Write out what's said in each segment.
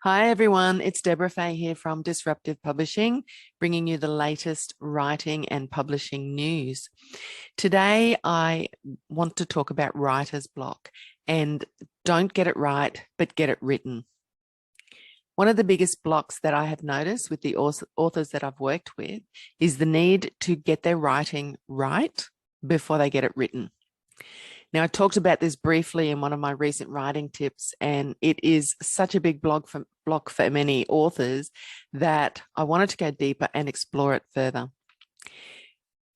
Hi everyone, it's Deborah Fay here from Disruptive Publishing, bringing you the latest writing and publishing news. Today I want to talk about writer's block, and don't get it right, but get it written. One of the biggest blocks that I have noticed with the authors that I've worked with is the need to get their writing right before they get it written. Now, I talked about this briefly in one of my recent writing tips, and it is such a big block for many authors that I wanted to go deeper and explore it further.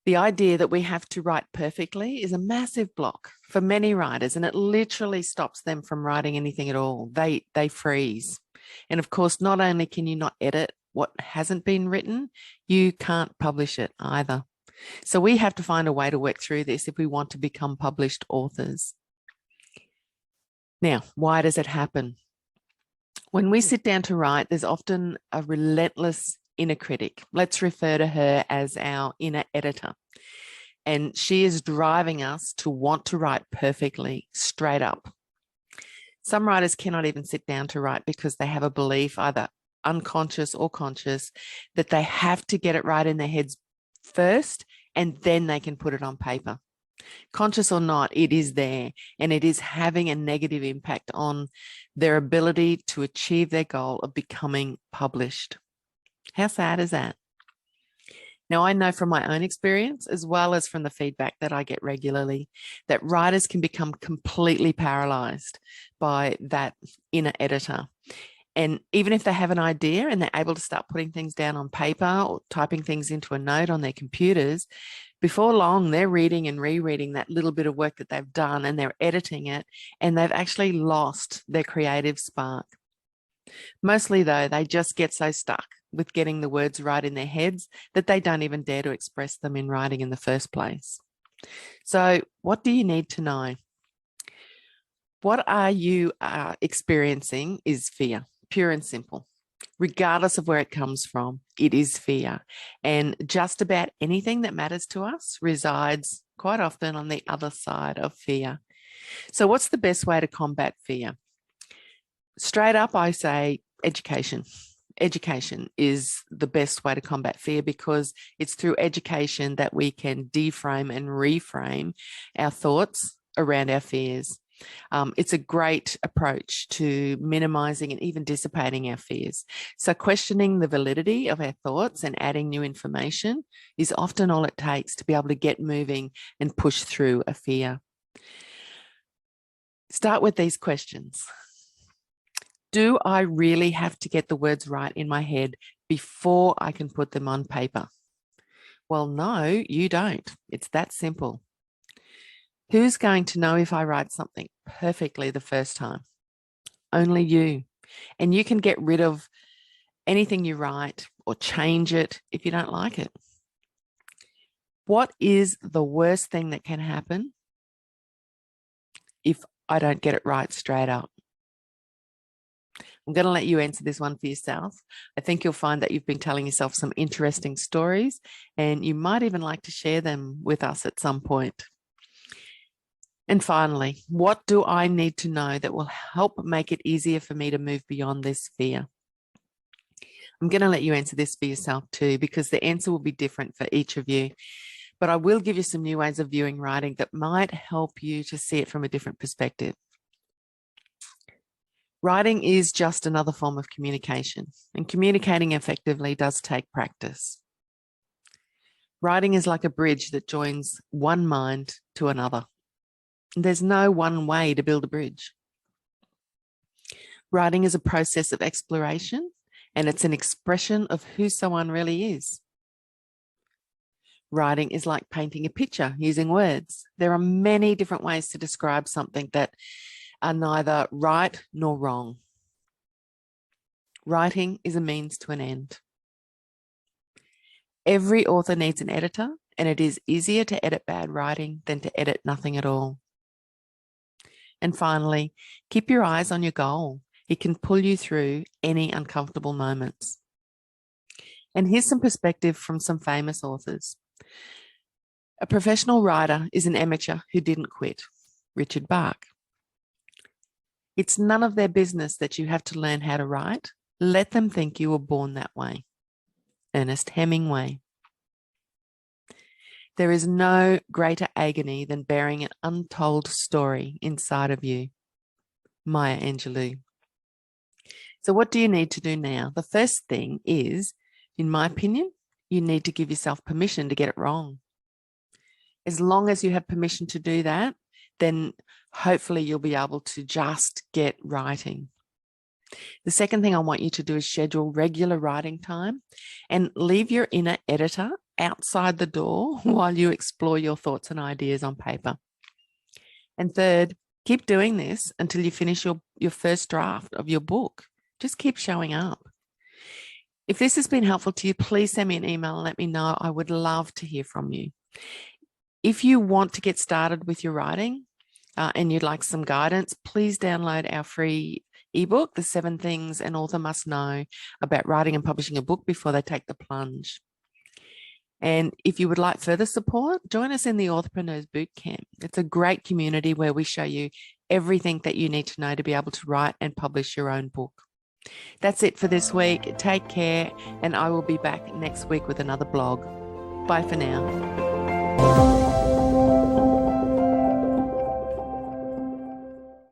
The idea that we have to write perfectly is a massive block for many writers, and it literally stops them from writing anything at all. They freeze. And of course, not only can you not edit what hasn't been written, you can't publish it either. So we have to find a way to work through this if we want to become published authors. Now, why does it happen? When we sit down to write, there's often a relentless inner critic. Let's refer to her as our inner editor. And she is driving us to want to write perfectly, straight up. Some writers cannot even sit down to write because they have a belief, either unconscious or conscious, that they have to get it right in their heads first, and then they can put it on paper. Conscious or not, it is there, and it is having a negative impact on their ability to achieve their goal of becoming published. How sad is that? Now, I know from my own experience, as well as from the feedback that I get regularly, that writers can become completely paralyzed by that inner editor. And even if they have an idea and they're able to start putting things down on paper or typing things into a note on their computers, before long, they're reading and rereading that little bit of work that they've done, and they're editing it, and they've actually lost their creative spark. Mostly, though, they just get so stuck with getting the words right in their heads that they don't even dare to express them in writing in the first place. So what do you need to know? What are you experiencing is fear. Pure and simple. Regardless of where it comes from, it is fear. And just about anything that matters to us resides quite often on the other side of fear. So what's the best way to combat fear? Straight up, I say education. Education is the best way to combat fear, because it's through education that we can deframe and reframe our thoughts around our fears. It's a great approach to minimizing and even dissipating our fears. So questioning the validity of our thoughts and adding new information is often all it takes to be able to get moving and push through a fear. Start with these questions. Do I really have to get the words right in my head before I can put them on paper? Well, no, you don't. It's that simple. Who's going to know if I write something perfectly the first time? Only you. And you can get rid of anything you write or change it if you don't like it. What is the worst thing that can happen if I don't get it right straight up? I'm going to let you answer this one for yourself. I think you'll find that you've been telling yourself some interesting stories, and you might even like to share them with us at some point. And finally, what do I need to know that will help make it easier for me to move beyond this fear? I'm going to let you answer this for yourself too, because the answer will be different for each of you. But I will give you some new ways of viewing writing that might help you to see it from a different perspective. Writing is just another form of communication, and communicating effectively does take practice. Writing is like a bridge that joins one mind to another. There's no one way to build a bridge. Writing is a process of exploration, and it's an expression of who someone really is. Writing is like painting a picture using words. There are many different ways to describe something that are neither right nor wrong. Writing is a means to an end. Every author needs an editor, and it is easier to edit bad writing than to edit nothing at all. And finally, keep your eyes on your goal. It can pull you through any uncomfortable moments. And here's some perspective from some famous authors. A professional writer is an amateur who didn't quit, Richard Bach. It's none of their business that you have to learn how to write Let them think you were born that way. Ernest Hemingway. There is no greater agony than bearing an untold story inside of you. Maya Angelou. So what do you need to do now? The first thing is, in my opinion, you need to give yourself permission to get it wrong. As long as you have permission to do that, then hopefully you'll be able to just get writing. The second thing I want you to do is schedule regular writing time and leave your inner editor outside the door while you explore your thoughts and ideas on paper. And third, keep doing this until you finish your first draft of your book. Just keep showing up. If this has been helpful to you, please send me an email and let me know. I would love to hear from you. If you want to get started with your writing and you'd like some guidance, please download our free ebook, The 7 Things an Author Must Know About Writing and Publishing a Book Before They Take the Plunge. And if you would like further support, join us in the Authorpreneurs Bootcamp. It's a great community where we show you everything that you need to know to be able to write and publish your own book. That's it for this week. Take care, and I will be back next week with another blog. Bye for now.